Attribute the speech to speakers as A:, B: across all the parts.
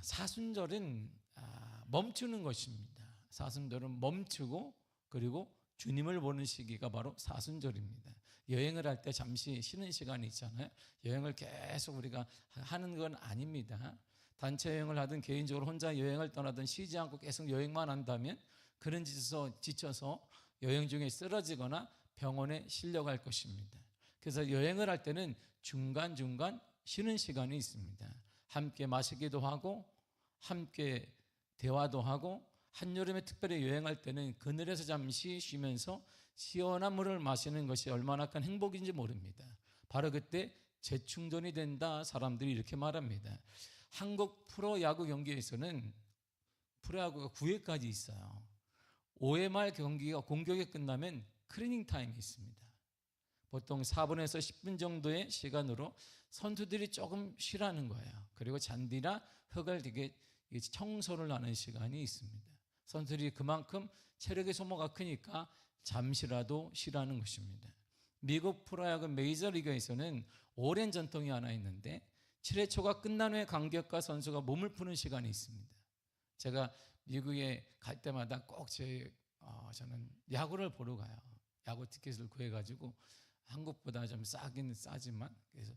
A: 사순절은 멈추는 것입니다. 사순절은 멈추고 그리고 주님을 보는 시기가 바로 사순절입니다. 여행을 할 때 잠시 쉬는 시간이 있잖아요. 여행을 계속 우리가 하는 건 아닙니다. 단체 여행을 하든 개인적으로 혼자 여행을 떠나든 쉬지 않고 계속 여행만 한다면 그런 짓에서 지쳐서 여행 중에 쓰러지거나 병원에 실려갈 것입니다. 그래서 여행을 할 때는 중간중간 쉬는 시간이 있습니다. 함께 마시기도 하고 함께 대화도 하고 한여름에 특별히 여행할 때는 그늘에서 잠시 쉬면서 시원한 물을 마시는 것이 얼마나 큰 행복인지 모릅니다. 바로 그때 재충전이 된다 사람들이 이렇게 말합니다. 한국 프로야구 경기에서는 프로야구가 9회까지 있어요. 5회 말 경기가 공격이 끝나면 클리닝 타임이 있습니다. 보통 4분에서 10분 정도의 시간으로 선수들이 조금 쉬라는 거예요. 그리고 잔디나 흙을 되게 청소를 하는 시간이 있습니다. 선수들이 그만큼 체력의 소모가 크니까 잠시라도 쉬라는 것입니다. 미국 프로야구 메이저리그에서는 오랜 전통이 하나 있는데 7회 초가 끝난 후에 관객과 선수가 몸을 푸는 시간이 있습니다. 제가 미국에 갈 때마다 꼭 저는 야구를 보러 가요. 야구 티켓을 구해가지고 한국보다 좀 싸긴 싸지만 그래서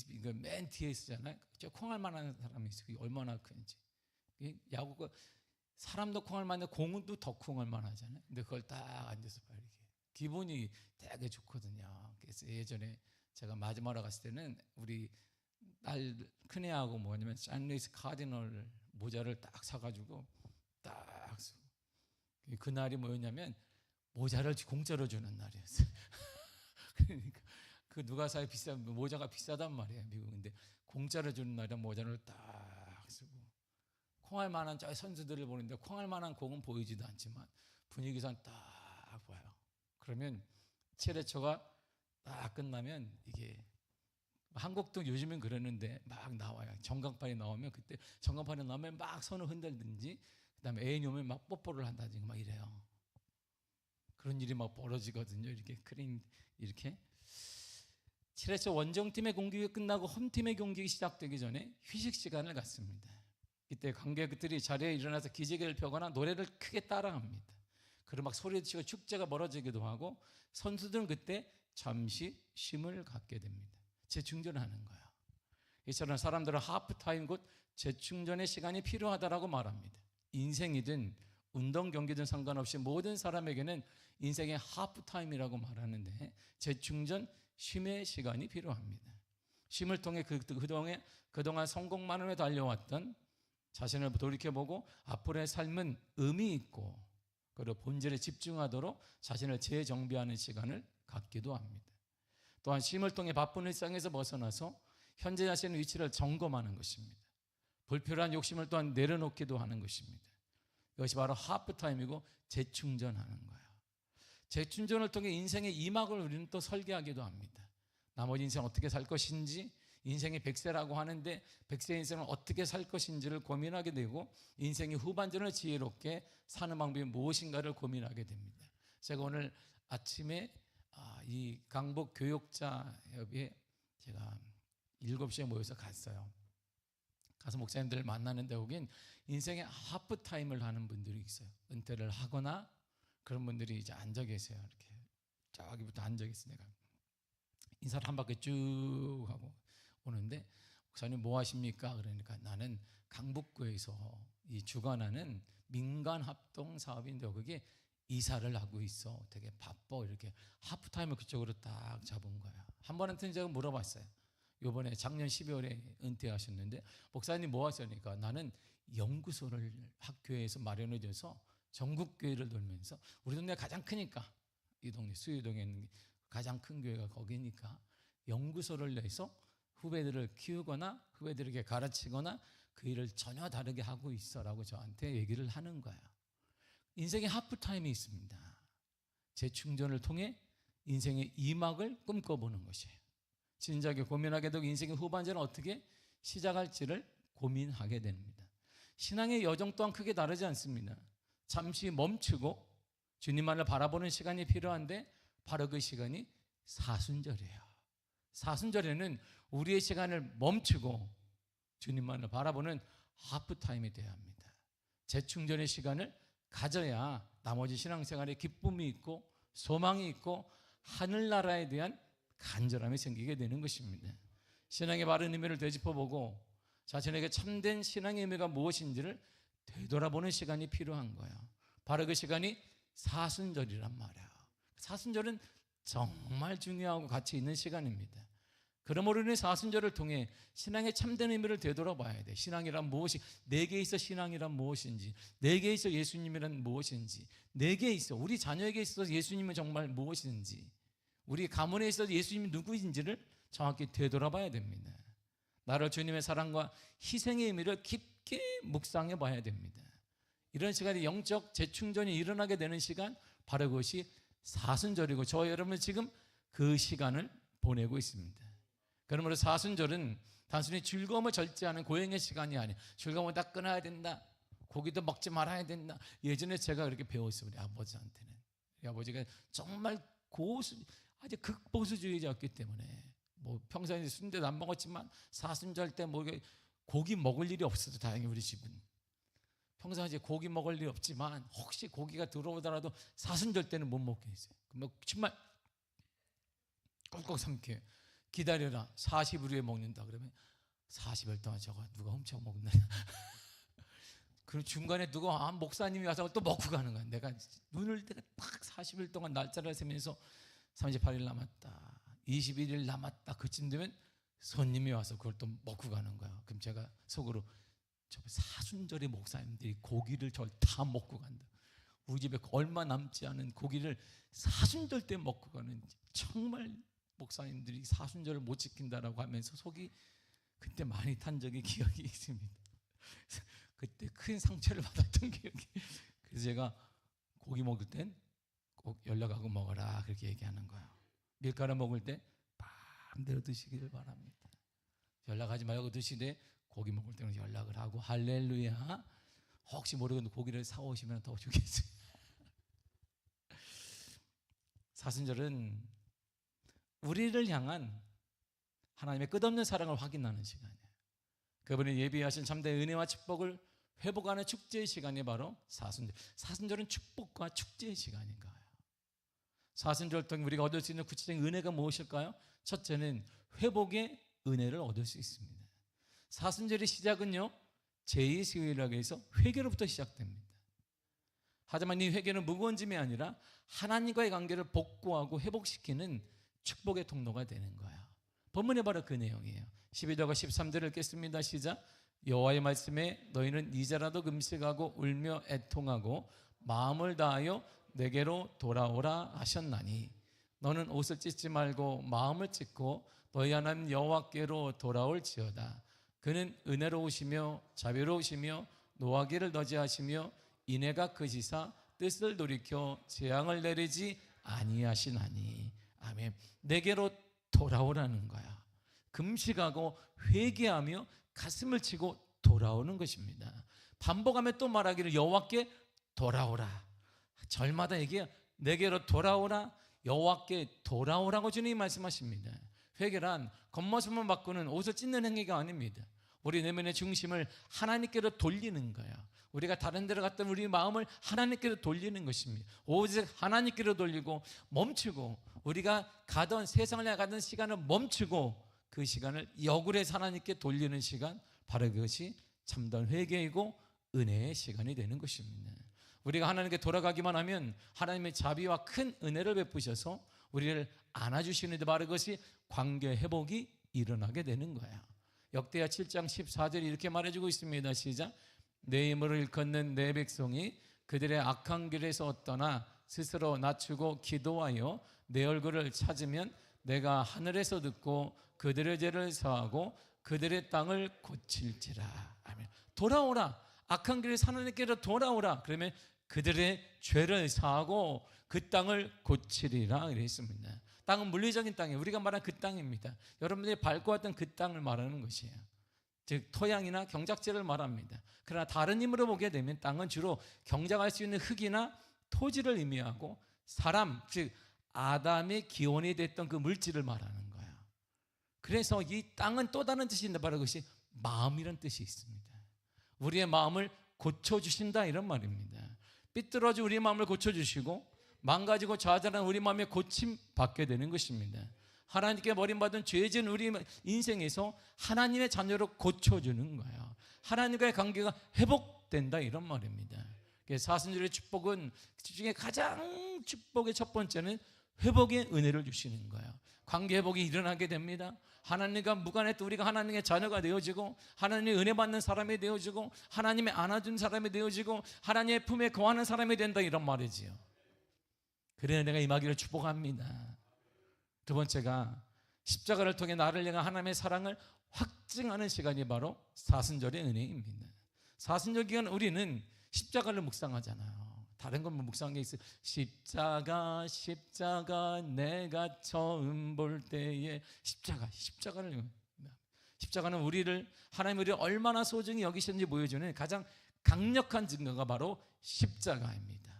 A: 이거 맨 뒤에 있잖아요. 저 콩알 만한 사람이 있어요. 얼마나 큰지. 야구가 사람도 콩알 만한데 공도 더 콩알 만하잖아요. 근데 그걸 딱 앉아서 봐요. 이렇게 기분이 되게 좋거든요. 그래서 예전에 제가 마지막으로 갔을 때는 우리 딸 큰애하고 뭐냐면 샌루이스 카디널 모자를 딱 사가지고 딱 쓰고 그날이 뭐였냐면 모자를 공짜로 주는 날이었어요. 그러니까 그 누가 사요? 모자가 비싸단 말이에요, 미국인데 공짜로 주는 날에 모자를 딱 쓰고 콩알 만한 저 선수들을 보는데 콩알 만한 공은 보이지도 않지만 분위기상 딱 봐요. 그러면 7회 초가 딱 끝나면 이게 한국도 요즘엔 그러는데 막 나와요. 전광판이 나오면 그때 전광판이 나오면 막 손을 흔들든지 그다음에 애인이 오면 막 뽀뽀를 한다든지 막 이래요. 그런 일이 막 벌어지거든요. 이렇게 이렇게 7회 초 원정팀의 공격이 끝나고 홈팀의 공격이 시작되기 전에 휴식 시간을 갖습니다. 이때 관객들이 자리에 일어나서 기지개를 펴거나 노래를 크게 따라합니다. 그리고 막 소리치고 축제가 벌어지기도 하고 선수들은 그때 잠시 쉼을 갖게 됩니다. 재충전하는 거예요. 이처럼 사람들은 하프타임 곧 재충전의 시간이 필요하다라고 말합니다. 인생이든 운동 경기든 상관없이 모든 사람에게는 인생의 하프타임이라고 말하는데 재충전, 쉼의 시간이 필요합니다. 쉼을 통해 그동안 성공만을 달려왔던 자신을 돌이켜보고 앞으로의 삶은 의미 있고 그리고 본질에 집중하도록 자신을 재정비하는 시간을 갖기도 합니다. 또한 쉼을 통해 바쁜 일상에서 벗어나서 현재 자신의 위치를 점검하는 것입니다. 불필요한 욕심을 또한 내려놓기도 하는 것입니다. 이것이 바로 하프타임이고 재충전하는 거예요. 재충전을 통해 인생의 2막을 우리는 또 설계하기도 합니다. 나머지 인생 어떻게 살 것인지, 인생의 100세라고 하는데 100세 인생을 어떻게 살 것인지를 고민하게 되고 인생의 후반전을 지혜롭게 사는 방법이 무엇인가를 고민하게 됩니다. 제가 오늘 아침에 이 강북 교역자협에 제가 7시에 모여서 갔어요. 가서 목사님들을 만나는데 거긴 인생의 하프타임을 하는 분들이 있어요. 은퇴를 하거나 그런 분들이 이제 앉아 계세요. 이렇게 저기부터 앉아 계세요. 내가 인사를 한 바퀴 쭉 하고 오는데 목사님 뭐 하십니까? 그러니까 나는 강북구에서 이 주관하는 민간 합동 사업인데 그게 이사를 하고 있어. 되게 바빠. 이렇게 하프타임을 그쪽으로 딱 잡은 거야. 한 번한테는 제가 물어봤어요. 이번에 작년 12월에 은퇴하셨는데 목사님 뭐 하십니까? 나는 연구소를 학교에서 마련해 줘서 전국 교회를 돌면서 우리 동네가 가장 크니까 이 동네 수유동에 있는 가장 큰 교회가 거기니까 연구소를 내서 후배들을 키우거나 후배들에게 가르치거나 그 일을 전혀 다르게 하고 있어라고 저한테 얘기를 하는 거야. 인생의 하프타임이 있습니다. 재충전을 통해 인생의 2막을 꿈꿔보는 것이에요. 진작에 고민하게 되고 인생의 후반전을 어떻게 시작할지를 고민하게 됩니다. 신앙의 여정 또한 크게 다르지 않습니다. 잠시 멈추고 주님만을 바라보는 시간이 필요한데 바로 그 시간이 사순절이에요. 사순절에는 우리의 시간을 멈추고 주님만을 바라보는 하프타임이 되어야 합니다. 재충전의 시간을 가져야 나머지 신앙생활에 기쁨이 있고 소망이 있고 하늘나라에 대한 간절함이 생기게 되는 것입니다. 신앙의 바른 의미를 되짚어보고 자신에게 참된 신앙의 의미가 무엇인지를 되돌아보는 시간이 필요한 거예요. 바로 그 시간이 사순절이란 말이에요. 사순절은 정말 중요하고 가치 있는 시간입니다. 그러므로 인해 사순절을 통해 신앙의 참된 의미를 되돌아봐야 돼. 신앙이란 무엇이, 내게 있어 신앙이란 무엇인지, 내게 있어 예수님이란 무엇인지, 내게 있어 우리 자녀에게 있어서 예수님은 정말 무엇인지, 우리 가문에 있어서 예수님이 누구인지를 정확히 되돌아봐야 됩니다. 나를 주님의 사랑과 희생의 의미를 깊게 묵상해 봐야 됩니다. 이런 시간에 영적 재충전이 일어나게 되는 시간, 바로 그것이 사순절이고 저와 여러분은 지금 그 시간을 보내고 있습니다. 그러므로 사순절은 단순히 즐거움을 절제하는 고행의 시간이 아니에요. 즐거움을 다 끊어야 된다, 고기도 먹지 말아야 된다. 예전에 제가 그렇게 배웠어요. 우리 아버지한테는. 우리 아버지가 정말 아주 극보수주의자였기 때문에 뭐 평소에 순대도 안 먹었지만 사순절 때 뭐 고기 먹을 일이 없어도 다행히 우리 집은 평소에 이제 고기 먹을 일이 없지만 혹시 고기가 들어오더라도 사순절 때는 못 먹게 했어요. 뭐 정말 꼭꼭 삼켜 기다려라. 40일 후에 먹는다. 그러면 40일 동안 저거 누가 훔쳐 먹나? 그리고 중간에 누가 목사님이 와서 또 먹고 가는 거야. 내가 눈을 뜨고 딱 40일 동안 날짜를 세면서 38일 남았다, 21일 남았다, 그쯤 되면 손님이 와서 그걸 또 먹고 가는 거야. 그럼 제가 속으로 저 사순절에 목사님들이 고기를 저를 다 먹고 간다. 우리 집에 얼마 남지 않은 고기를 사순절 때 먹고 가는, 정말 목사님들이 사순절을 못 지킨다라고 하면서 속이 그때 많이 탄 적이 기억이 있습니다. 그때 큰 상처를 받았던 기억이. 그래서 제가 고기 먹을 땐 꼭 연락하고 먹어라 그렇게 얘기하는 거예요. 밀가루 먹을 때 마음대로 드시기를 바랍니다. 연락하지 말고 드시되 고기 먹을 때는 연락을 하고. 할렐루야. 혹시 모르겠는데 고기를 사오시면 더 좋겠어요. 사순절은 우리를 향한 하나님의 끝없는 사랑을 확인하는 시간이에요. 그분이 예비하신 참된 은혜와 축복을 회복하는 축제의 시간이 바로 사순절. 사순절은 축복과 축제의 시간인 거예요. 사순절 통해 우리가 얻을 수 있는 구체적인 은혜가 무엇일까요? 첫째는 회복의 은혜를 얻을 수 있습니다. 사순절의 시작은요, 제2수요일이라고 해서 회개로부터 시작됩니다. 하지만 이 회개는 무거운 짐이 아니라 하나님과의 관계를 복구하고 회복시키는 축복의 통로가 되는 거예요. 본문에 바로 그 내용이에요. 12절과 13절을 읽겠습니다. 시작. 여호와의 말씀에 너희는 이제라도 금식하고 울며 애통하고 마음을 다하여 내게로 돌아오라 하셨나니 너는 옷을 찢지 말고 마음을 찢고 너희 하나님 여호와께로 돌아올지어다. 그는 은혜로우시며 자비로우시며 노하기를 더디하시며 인애가 크시사 뜻을 돌이켜 재앙을 내리지 아니하시나니. 아멘. 내게로 돌아오라는 거야. 금식하고 회개하며 가슴을 치고 돌아오는 것입니다. 반복하며 또 말하기를 여호와께 돌아오라. 절마다 얘기해요. 내게로 돌아오라, 여호와께 돌아오라고 주님이 말씀하십니다. 회개란 겉모습만 바꾸는 옷을 찢는 행위가 아닙니다. 우리 내면의 중심을 하나님께로 돌리는 거야. 우리가 다른 데로 갔던 우리 마음을 하나님께로 돌리는 것입니다. 오직 하나님께로 돌리고 멈추고, 우리가 가던 세상을 향해 가던 시간을 멈추고 그 시간을 역으로 하나님께 돌리는 시간, 바로 그것이 참된 회개이고 은혜의 시간이 되는 것입니다. 우리가 하나님께 돌아가기만 하면 하나님의 자비와 큰 은혜를 베푸셔서 우리를 안아주시는데 바로 그것이 관계 회복이 일어나게 되는 거야. 역대하 7장 14절이 이렇게 말해주고 있습니다. 시작. 내 힘으로 일컫는 내 백성이 그들의 악한 길에서 떠나 스스로 낮추고 기도하여 내 얼굴을 찾으면 내가 하늘에서 듣고 그들의 죄를 사하고 그들의 땅을 고칠지라. 아멘. 돌아오라. 악한 길에서 하나님께로 돌아오라. 그러면 그들의 죄를 사하고 그 땅을 고치리라 그랬습니다. 땅은 물리적인 땅이에요. 우리가 말한 그 땅입니다. 여러분들이 밟고 왔던 그 땅을 말하는 것이에요. 즉 토양이나 경작지를 말합니다. 그러나 다른 힘으로 보게 되면 땅은 주로 경작할 수 있는 흙이나 토지를 의미하고 사람, 즉 아담의 기원이 됐던 그 물질을 말하는 거예요. 그래서 이 땅은 또 다른 뜻인데 바로 그것이 마음이라는 뜻이 있습니다. 우리의 마음을 고쳐주신다 이런 말입니다. 삐뚤어진 우리의 마음을 고쳐주시고 망가지고 좌절한 우리 마음에 고침 받게 되는 것입니다. 하나님께 버림받은 죄진 우리 인생에서 하나님의 자녀로 고쳐주는 거예요. 하나님과의 관계가 회복된다 이런 말입니다. 사순절의 축복은 중에 가장 축복의 첫 번째는 회복의 은혜를 주시는 거예요. 관계 회복이 일어나게 됩니다. 하나님과 무관했던 우리가 하나님의 자녀가 되어지고 하나님의 은혜 받는 사람이 되어지고 하나님의 안아준 사람이 되어지고 하나님의 품에 거하는 사람이 된다 이런 말이지요. 그래 내가 임하기를 축복합니다. 두 번째가 십자가를 통해 나를 향한 하나님의 사랑을 확증하는 시간이 바로 사순절의 은혜입니다. 사순절 기간 우리는 십자가를 묵상하잖아요. 다른 건 묵상한 게 있어요. 십자가 내가 처음 볼 때에 십자가는 우리를 하나님 우리를 얼마나 소중히 여기셨는지 보여주는 가장 강력한 증거가 바로 십자가입니다.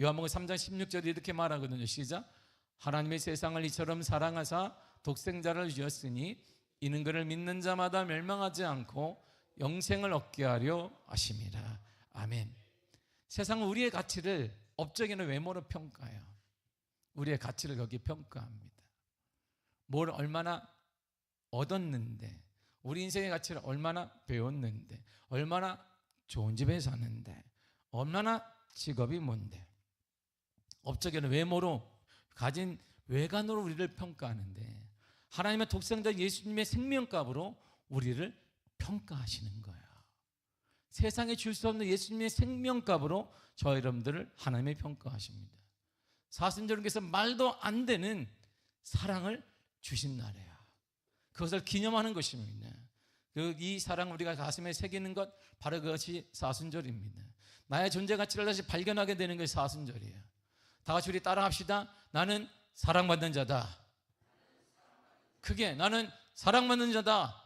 A: 요한복음 3장 16절에 이렇게 말하거든요. 시작. 하나님의 세상을 이처럼 사랑하사 독생자를 주었으니 이는 그를 믿는 자마다 멸망하지 않고 영생을 얻게 하려 하심이라. 아멘. 세상은 우리의 가치를 업적이나 외모로 평가해요. 우리의 가치를 거기에 평가합니다. 뭘 얼마나 얻었는데, 우리 인생의 가치를 얼마나 배웠는데, 얼마나 좋은 집에 사는데, 얼마나 직업이 뭔데, 업적이나 외모로 가진 외관으로 우리를 평가하는데 하나님의 독생자 예수님의 생명값으로 우리를 평가하시는 거예요. 세상에 줄 수 없는 예수님의 생명값으로 저 여러분들을 하나님이 평가하십니다. 사순절께서 말도 안 되는 사랑을 주신 날이에요. 그것을 기념하는 것입니다. 이 사랑 우리가 가슴에 새기는 것 바로 그것이 사순절입니다. 나의 존재 가치를 다시 발견하게 되는 것이 사순절이에요. 다 같이 우리 따라합시다. 나는 사랑받는 자다. 크게 나는 사랑받는 자다.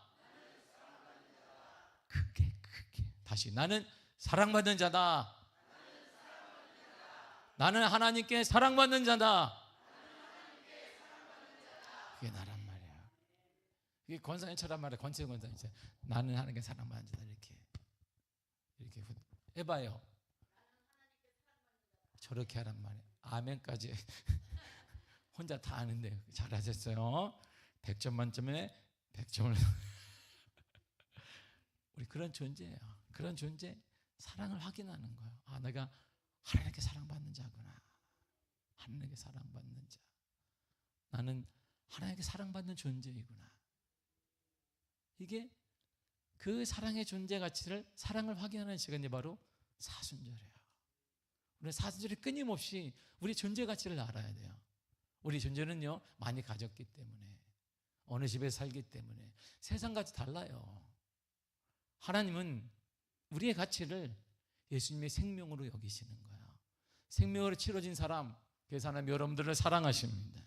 A: 크게 다시 나는 사랑받는 자다. 나는 하나님께 사랑받는 자다. 그게 나란 말이야. 이게 권사님처럼 말이야. 권채영 권사님처럼 나는 하나님께 사랑받는 자다. 이렇게 해봐요. 저렇게 하란 말이야. 아멘까지 혼자 다 아는데 잘하셨어요. 100점 만점에 100점을 우리 그런 존재예요. 그런 존재, 사랑을 확인하는 거예요. 아, 내가 하나님께 사랑받는 자구나. 하나님께 사랑받는 자. 나는 하나님께 사랑받는 존재이구나. 이게 그 사랑의 존재 가치를 사랑을 확인하는 시간이 바로 사순절이에요. 우리 사순절이 끊임없이 우리 존재 가치를 알아야 돼요. 우리 존재는요 많이 가졌기 때문에, 어느 집에 살기 때문에 세상같이 달라요. 하나님은 우리의 가치를 예수님의 생명으로 여기시는 거예요. 생명으로 치러진 사람, 그래서 하나님 여러분들을 사랑하십니다.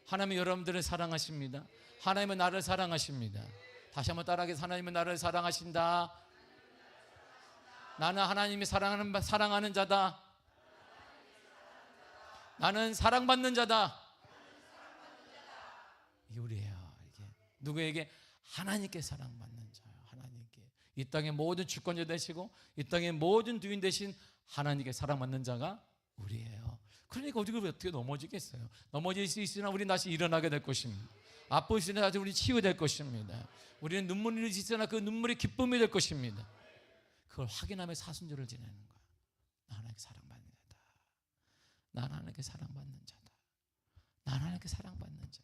A: 하나님은 여러분들을 사랑하십니다. 하나님은 나를 사랑하십니다. 다시 한번 따라하게, 하나님은 나를 사랑하신다. 나는 하나님이 사랑하는 자다. 나는 사랑받는 자다. 이게 우리예요. 이게 누구에게? 하나님께 사랑받는 자예요. 하나님께. 이 땅의 모든 주권자 되시고 이 땅의 모든 주인 되신 하나님께 사랑받는 자가 우리예요. 그러니까 우리가 어떻게 넘어지겠어요? 넘어질 수 있으나 우리는 다시 일어나게 될 것입니다. 아프시나 다시 우리 치유될 것입니다. 우리는 눈물이 있으나 그 눈물이 기쁨이 될 것입니다. 그걸 확인하며 사순절을 지내는 거야. 나 하나님께 사랑받는 자다. 나 하나님께 사랑받는 자다. 나 하나님께 사랑받는 자.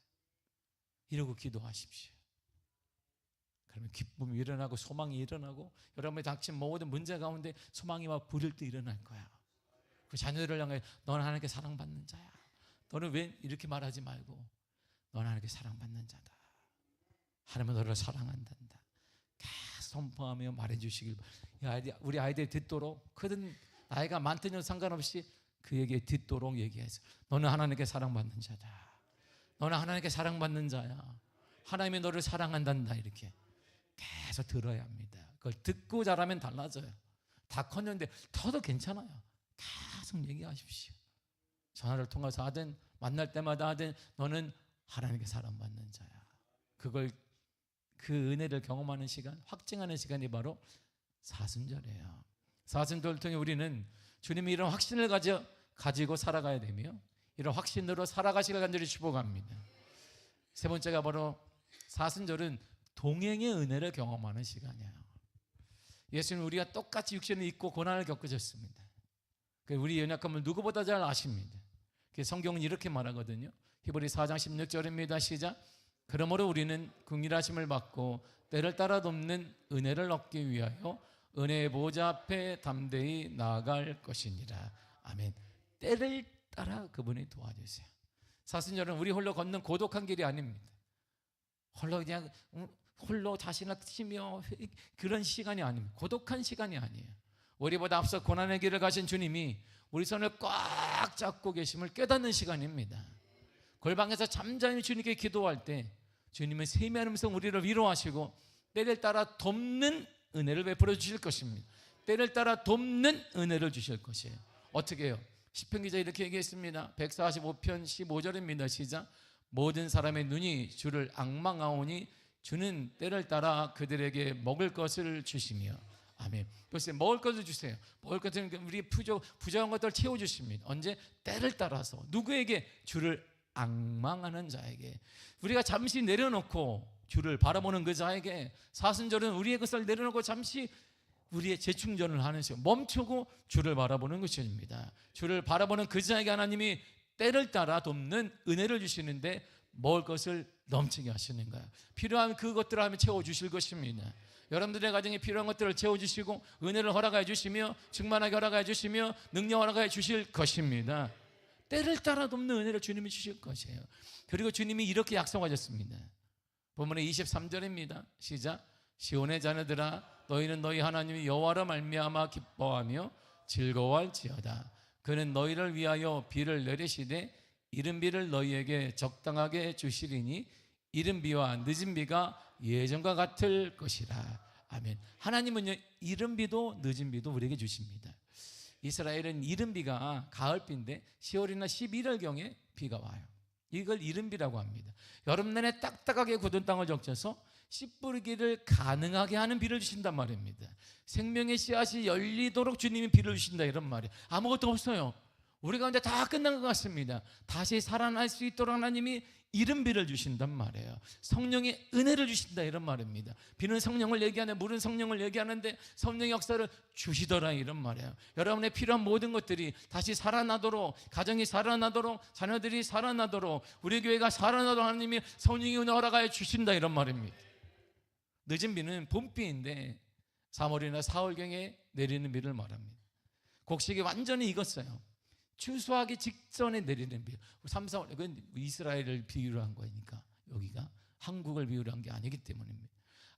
A: 이러고 기도하십시오. 그러면 기쁨이 일어나고 소망이 일어나고 여러분의 닥친 모든 문제 가운데 소망이 막 부를 때 일어날 거야. 그 자녀들을 향해 너는 하나님께 사랑받는 자야. 너는 왜 이렇게 말하지 말고 너는 하나님께 사랑받는 자다. 하나님은 너를 사랑한단다. 계속 선포하며 말해주시길. 우리 아이들이 듣도록, 그든 나이가 많든 상관없이 그에게 듣도록 얘기해서 너는 하나님께 사랑받는 자다. 너는 하나님께 사랑받는 자야. 하나님이 너를 사랑한단다. 이렇게 계속 들어야 합니다. 그걸 듣고 자라면 달라져요. 다 컸는데 더도 괜찮아요. 계속 얘기하십시오. 전화를 통해서 하든 만날 때마다 하든 너는 하나님께 사랑받는 자야. 그걸, 그 은혜를 경험하는 시간, 확증하는 시간이 바로 사순절이에요. 사순절을 통해 우리는 주님이 이런 확신을 가지고 살아가야 되며 이런 확신으로 살아가시길 간절히 축복합니다. 세 번째가 바로 사순절은 동행의 은혜를 경험하는 시간이에요. 예수는 우리가 똑같이 육신을 입고 고난을 겪으셨습니다. 우리 연약함을 누구보다 잘 아십니다. 성경은 이렇게 말하거든요. 히브리 4장 16절입니다. 시작. 그러므로 우리는 긍휼하심을 받고 때를 따라 돕는 은혜를 얻기 위하여 은혜의 보좌 앞에 담대히 나아갈 것이니라. 아멘. 때를 따라 그분이 도와주세요. 사순절은 우리 홀로 걷는 고독한 길이 아닙니다. 홀로 자신을 치며 그런 시간이 아닙니다. 고독한 시간이 아니에요. 우리보다 앞서 고난의 길을 가신 주님이 우리 손을 꽉 잡고 계심을 깨닫는 시간입니다. 골방에서 잠잠히 주님께 기도할 때 주님은 세미한 음성 우리를 위로하시고 때를 따라 돕는 은혜를 베풀어 주실 것입니다. 때를 따라 돕는 은혜를 주실 것이에요. 어떻게 해요? 시편 기자 이렇게 얘기했습니다. 145편 15절입니다. 시작. 모든 사람의 눈이 주를 앙망하오니 주는 때를 따라 그들에게 먹을 것을 주시며. 아멘. 글쎄 먹을 것을 주세요. 먹을 것은 우리 부족한 것들을 채워주십니다. 언제? 때를 따라서. 누구에게? 주를 앙망하는 자에게. 우리가 잠시 내려놓고 주를 바라보는 그 자에게 사순절은 우리의 것을 내려놓고 잠시 우리의 재충전을 하는 시간, 멈추고 주를 바라보는 것입니다. 주를 바라보는 그 자에게 하나님이 때를 따라 돕는 은혜를 주시는데 먹을 것을 넘치게 하시는 거예요. 필요한 그것들을 하면 채워주실 것입니다. 여러분들의 가정에 필요한 것들을 채워주시고 은혜를 허락해 주시며 충만하게 허락해 주시며 능력 허락해 주실 것입니다. 때를 따라 돕는 은혜를 주님이 주실 것이에요. 그리고 주님이 이렇게 약속하셨습니다. 본문의 23절입니다. 시작. 시온의 자녀들아 너희는 너희 하나님 여호와로 말미암아 기뻐하며 즐거워할지어다. 그는 너희를 위하여 비를 내리시되 이른 비를 너희에게 적당하게 주시리니 이른 비와 늦은 비가 예전과 같을 것이라. 아멘. 하나님은요 이른 비도 늦은 비도 우리에게 주십니다. 이스라엘은 이른 비가 가을비인데 10월이나 11월경에 비가 와요. 이걸 이른 비라고 합니다. 여름 내내 딱딱하게 굳은 땅을 적셔서 씨 뿌리기를 가능하게 하는 비를 주신단 말입니다. 생명의 씨앗이 열리도록 주님이 비를 주신다 이런 말이에요. 아무것도 없어요. 우리 가운데 다 끝난 것 같습니다. 다시 살아날 수 있도록 하나님이 이른 비를 주신단 말이에요. 성령의 은혜를 주신다 이런 말입니다. 비는 성령을 얘기하는데 물은 성령을 얘기하는데 성령의 역사를 주시더라 이런 말이에요. 여러분의 필요한 모든 것들이 다시 살아나도록, 가정이 살아나도록, 자녀들이 살아나도록, 우리 교회가 살아나도록 하나님이 성령의 은혜 허락하여 주신다 이런 말입니다. 늦은 비는 봄비인데 3월이나 4월경에 내리는 비를 말합니다. 곡식이 완전히 익었어요. 추수하기 직전에 내리는 비. 3, 4월, 그건 이스라엘을 비유로 한 거니까 여기가 한국을 비유로 한 게 아니기 때문입니다.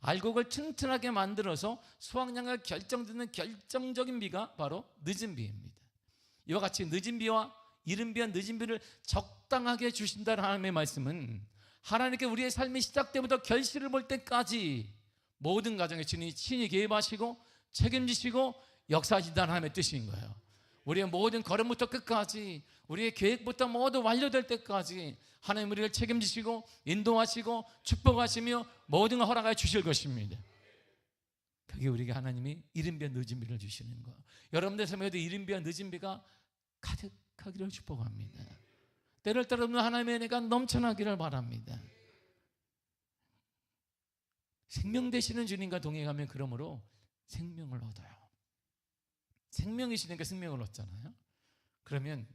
A: 알곡을 튼튼하게 만들어서 수확량을 결정짓는 결정적인 비가 바로 늦은 비입니다. 이와 같이 늦은 비와 이른 비와 늦은 비를 적당하게 주신다는 하나님의 말씀은 하나님께 우리의 삶이 시작 때부터 결실을 볼 때까지 모든 가정에 주님이 친히 개입하시고 책임지시고 역사하신다는 하나님의 뜻인 거예요. 우리의 모든 걸음부터 끝까지, 우리의 계획부터 모두 완료될 때까지 하나님 우리를 책임지시고 인도하시고 축복하시며 모든 걸 허락하여 주실 것입니다. 그게 우리가 하나님이 이른 비와 늦은 비를 주시는 거예요. 여러분들 삶에도 이른 비와 늦은 비가 가득하기를 축복합니다. 때를 따라 없는 하나님의 은혜가 넘쳐나기를 바랍니다. 생명 되시는 주님과 동행하면 그러므로 생명을 얻어요. 생명이시니까 생명을 얻잖아요. 그러면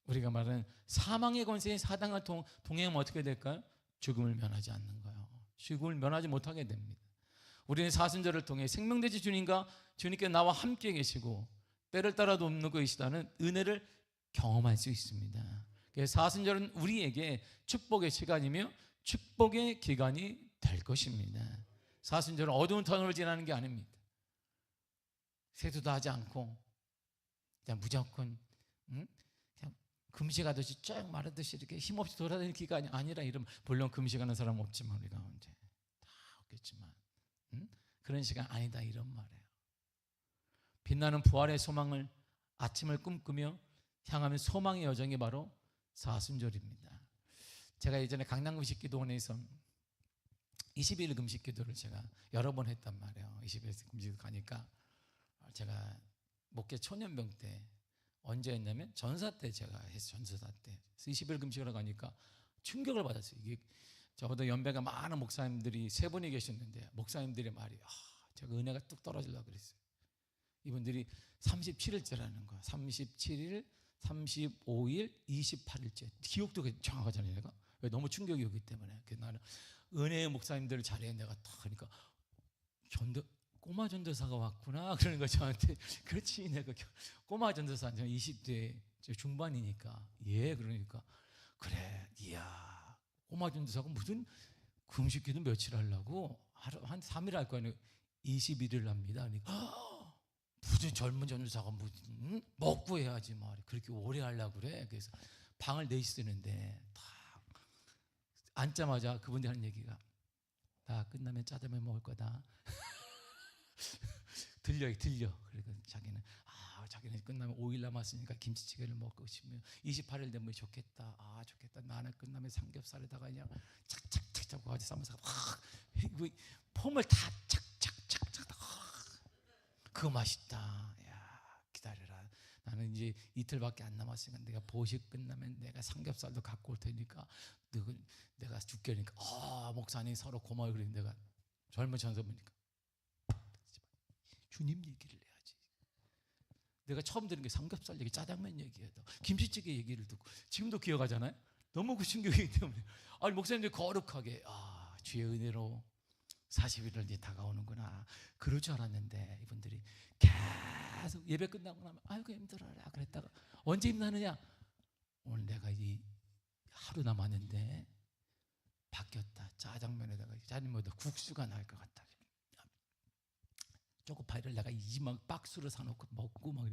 A: 우리가 말하는 사망의 권세인 사단과 동행하면 어떻게 될까요? 죽음을 면하지 않는 거예요. 죽음을 면하지 못하게 됩니다. 우리는 사순절을 통해 생명되신 주님과 주님께 나와 함께 계시고 때를 따라 돕는 것이라는 은혜를 경험할 수 있습니다. 사순절은 우리에게 축복의 시간이며 축복의 기간이 될 것입니다. 사순절은 어두운 터널을 지나는 게 아닙니다. 세수도 하지 않고 그냥 무조건 그냥 금식하듯이 쭉 마르듯이 이렇게 힘없이 돌아다니는 기간이 아니라 이런, 물론 금식하는 사람 없지만 우리 가운데 다 없겠지만 그런 시간 아니다 이런 말이에요. 빛나는 부활의 소망을 아침을 꿈꾸며 향하면 소망의 여정이 바로 사순절입니다. 제가 예전에 강남 금식기도원에서 20일 금식기도를 제가 여러 번 했단 말이에요. 20일 금식 가니까 제가 목회 초년병 때 언제 했냐면 전사 때 제가 했어요. 전사 때 20일 금식하러 가니까 충격을 받았어요. 이게 저보다 연배가 많은 목사님들이 세 분이 계셨는데 목사님들의 말이 제가 은혜가 뚝 떨어지려고 그랬어요. 이분들이 37일째라는 거야. 37일, 35일, 28일째. 기억도 정확하잖아요. 내가 너무 충격이 오기 때문에. 나는 은혜의 목사님들을 잘해. 내가 딱 하니까 꼬마 전도사가 왔구나 그러는 거 저한테. 그렇지, 내가 꼬마 전도사 20대 중반이니까. 예, 그러니까 그래, 이야, 꼬마 전도사가 무슨 금식기도 며칠 하려고 한 3일 할 거 아니에요. 21일 합니다. 그러니까 무슨 젊은 전도사가 무슨 먹고 해야지 말이 그렇게 오래 하려고 그래. 그래서 방을 넷이 쓰는데 딱 앉자마자 그분들이 하는 얘기가 나 끝나면 짜장면 먹을 거다. 들려. 그러니까 자기는 끝나면 5일 남았으니까 김치찌개를 먹고 싶으면 28일 되면 좋겠다. 좋겠다. 나는 끝나면 삼겹살에다가 그냥 착착착 잡고 가지 싸면서 폼을 다 착착착착. 그거 맛있다. 야, 기다려라. 나는 이제 이틀밖에 안 남았으니까 내가 보식 끝나면 내가 삼겹살도 갖고 올 테니까 내가 죽겠으니까 목사님 서로 고마워요. 그래 내가 젊은 전사보니까 주님 얘기를 해야지. 내가 처음 들은 게 삼겹살 얘기, 짜장면 얘기해도 김치찌개 얘기를 듣고 지금도 기억하잖아요. 너무 그 충격이기 때문에 아니 목사님들이 거룩하게 주의 은혜로 40일을 이제 다가오는구나 그럴 줄 알았는데 이분들이 계속 예배 끝나고 나면 아이고 힘들어라 그랬다가 언제 힘나느냐 오늘 내가 이 하루 남았는데 바뀌었다. 짜장면에다가 짜장면보다 국수가 나을 것 같다. 초코파이를 내가 이만 박스로 사놓고 먹고 막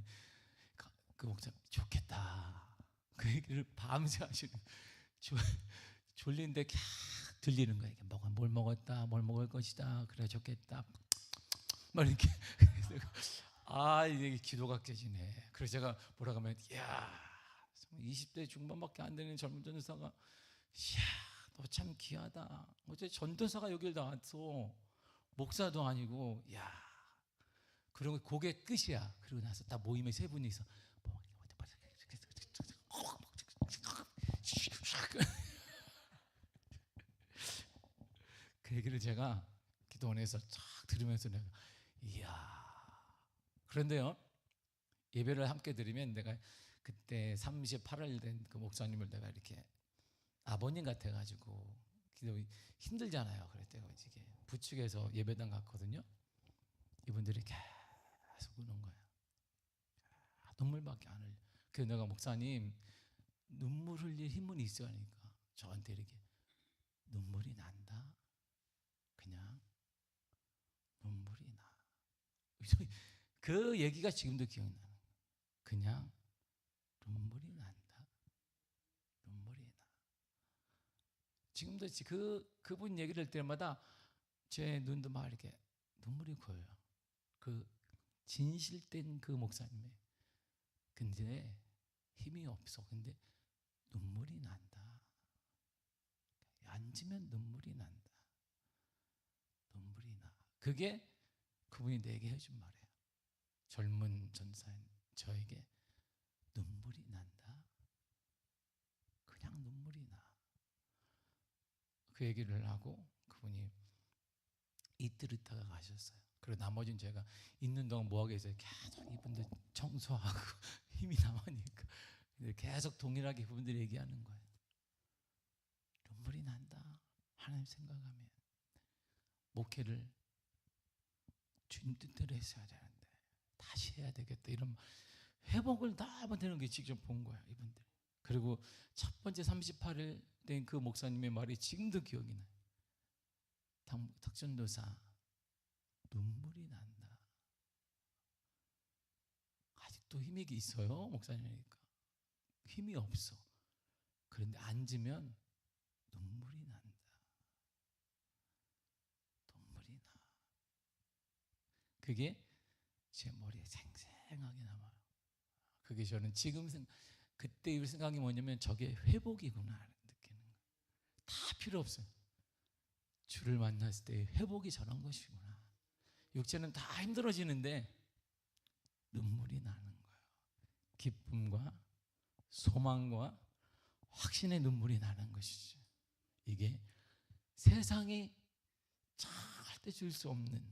A: 그 목사 좋겠다. 그 얘기를 밤새 하시는 졸린데 캬 들리는 거야. 뭘 먹었다, 뭘 먹을 것이다. 그래 좋겠다. 막 이렇게 이게 기도가 깨지네. 그래서 제가 뭐라고 하면 20대 중반밖에 안 되는 젊은 전도사가 너 참 귀하다. 어째 전도사가 여길 나왔어. 목사도 아니고 그리고 그게 끝이야. 그리고 나서 딱 모임에 세 분이서 그 얘기를 제가 기도원에서 쫙 들으면서 내가 이야. 그런데요 예배를 함께 드리면 내가 그때 38일 된 그 목사님을 내가 이렇게 아버님 같아가지고 기도 힘들잖아요. 그랬대요. 이게 부축해서 예배당 갔거든요. 이분들이 계속 우는 거야. 눈물밖에 안 흘려. 그래서 내가 목사님 눈물 흘릴 힘은 있어야 하니까 저한테 이렇게 눈물이 난다. 그냥 눈물이 나. 그 얘기가 지금도 기억나는 거야. 그냥 눈물이 난다. 눈물이 나. 지금도 그분 얘기를 할 때마다 제 눈도 막 이렇게 눈물이 고여요. 그 진실된 그 목사님의 근데 힘이 없어. 근데 눈물이 난다. 앉으면 눈물이 난다. 눈물이 나. 그게 그분이 내게 해준 말이에요. 젊은 전사인 저에게 눈물이 난다. 그냥 눈물이 나. 그 얘기를 하고 그분이 이틀 있다가 가셨어요. 그리고 나머지는 제가 있는 동안 뭐 하겠어요? 계속 이분들 청소하고 힘이 남으니까 계속 동일하게 그분들이 얘기하는 거예요. 눈물이 난다. 하나님 생각하면 목회를 주님 뜻대로 했어야 되는데 다시 해야 되겠다. 이런 회복을 너무 되는 게 직접 본 거야 이분들. 그리고 첫 번째 38일 된 그 목사님의 말이 지금도 기억이 나요. 탁전도사 눈물이 난다. 아직도 힘이 있어요 목사님이니까. 힘이 없어. 그런데 앉으면 눈물이 난다. 눈물이 나. 그게 제 머리에 생생하게 남아요. 그게 저는 지금 그때 생각이 뭐냐면 저게 회복이구나 느끼는 거예요. 다 필요 없어요. 주를 만났을 때 회복이 저런 것이구나. 육체는 다 힘들어지는데 눈물이 나는 거예요. 기쁨과 소망과 확신의 눈물이 나는 것이죠. 이게 세상이 절대 줄 수 없는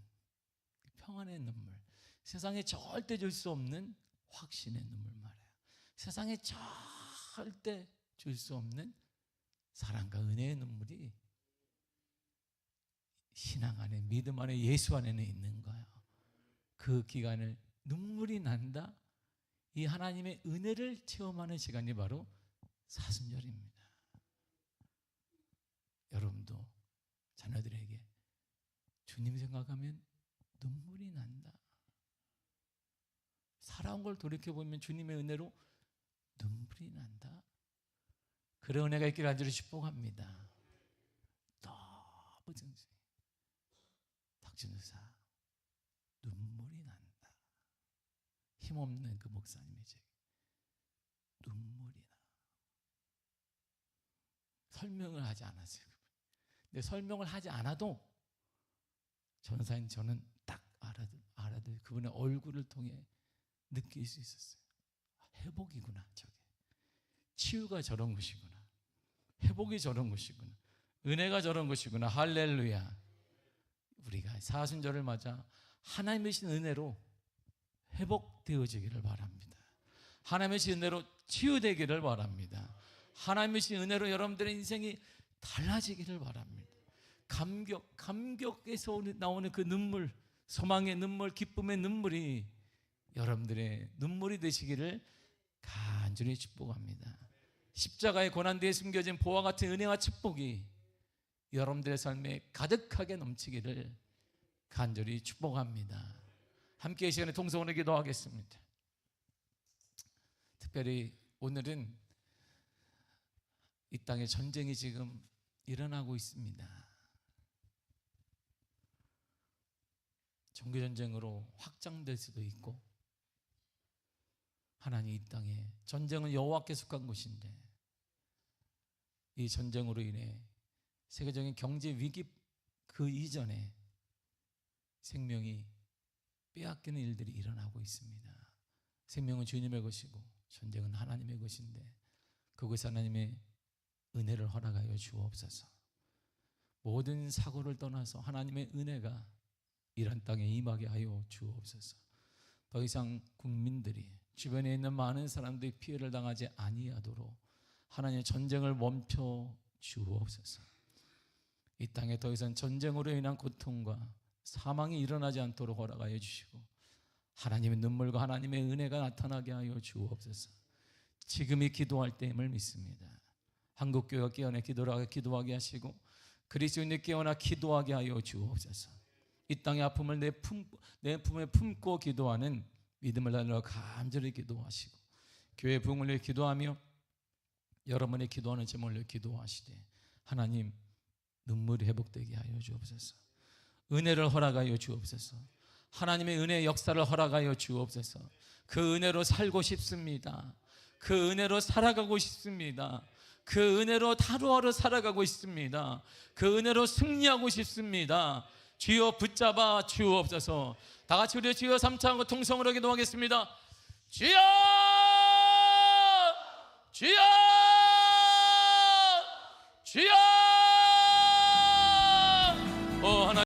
A: 평안의 눈물, 세상에 절대 줄 수 없는 확신의 눈물 말이에요. 세상에 절대 줄 수 없는 사랑과 은혜의 눈물이 신앙 안에, 믿음 안에, 예수 안에는 있는 거예요. 그 기간을 눈물이 난다, 이 하나님의 은혜를 체험하는 시간이 바로 사순절입니다. 여러분도 자녀들에게 주님 생각하면 눈물이 난다, 살아온 걸 돌이켜보면 주님의 은혜로 눈물이 난다, 그런 은혜가 있기를 간절히 축복합니다. 너무 정신 닥치누사 눈물이 난다. 힘없는 그 목사님이지 눈물이 나. 설명을 하지 않았어요. 근데 설명을 하지 않아도 전사인 저는 딱 알아들 그분의 얼굴을 통해 느낄 수 있었어요. 회복이구나, 저게 치유가 저런 것이구나, 회복이 저런 것이구나, 은혜가 저런 것이구나. 할렐루야. 우리가 사순절을 맞아 하나님의 신 은혜로 회복되어지기를 바랍니다. 하나님의 신 은혜로 치유되기를 바랍니다. 하나님의 신 은혜로 여러분들의 인생이 달라지기를 바랍니다. 감격에서 나오는 그 눈물, 소망의 눈물, 기쁨의 눈물이 여러분들의 눈물이 되시기를 간절히 축복합니다. 십자가의 고난 뒤에 숨겨진 보화 같은 은혜와 축복이 여러분들의 삶에 가득하게 넘치기를 간절히 축복합니다. 함께 이 시간에 통성으로 기도하겠습니다. 특별히 오늘은 이 땅에 전쟁이 지금 일어나고 있습니다. 종교전쟁으로 확장될 수도 있고, 하나님 이 땅에 전쟁은 여호와께 속한 것인데 이 전쟁으로 인해 세계적인 경제 위기 그 이전에 생명이 빼앗기는 일들이 일어나고 있습니다. 생명은 주님의 것이고 전쟁은 하나님의 것인데 그곳에 하나님의 은혜를 허락하여 주옵소서. 모든 사고를 떠나서 하나님의 은혜가 이란 땅에 임하게 하여 주옵소서. 더 이상 국민들이, 주변에 있는 많은 사람들이 피해를 당하지 아니하도록 하나님의 전쟁을 멈춰 주옵소서. 이 땅에 더 이상 전쟁으로 인한 고통과 사망이 일어나지 않도록 허락하여 주시고 하나님의 눈물과 하나님의 은혜가 나타나게 하여 주옵소서. 지금이 기도할 때임을 믿습니다. 한국교회가 깨어나 기도하게 하시고 그리스도인들 깨어나 기도하게 하여 주옵소서. 이 땅의 아픔을 내 품에 품고 기도하는 믿음을 달러 간절히 기도하시고 교회 부흥을 위해 기도하며 여러분의 기도하는 제목을 위해 기도하시되 하나님 눈물이 회복되게 하여 주옵소서. 은혜를 허락하여 주옵소서. 하나님의 은혜의 역사를 허락하여 주옵소서. 그 은혜로 살고 싶습니다. 그 은혜로 살아가고 싶습니다. 그 은혜로 하루하루 살아가고 있습니다. 그 은혜로 승리하고 싶습니다. 주여 붙잡아 주옵소서. 다 같이 우리 주여 삼창하고 통성으로 기도하겠습니다. 주여, 주여, 주여.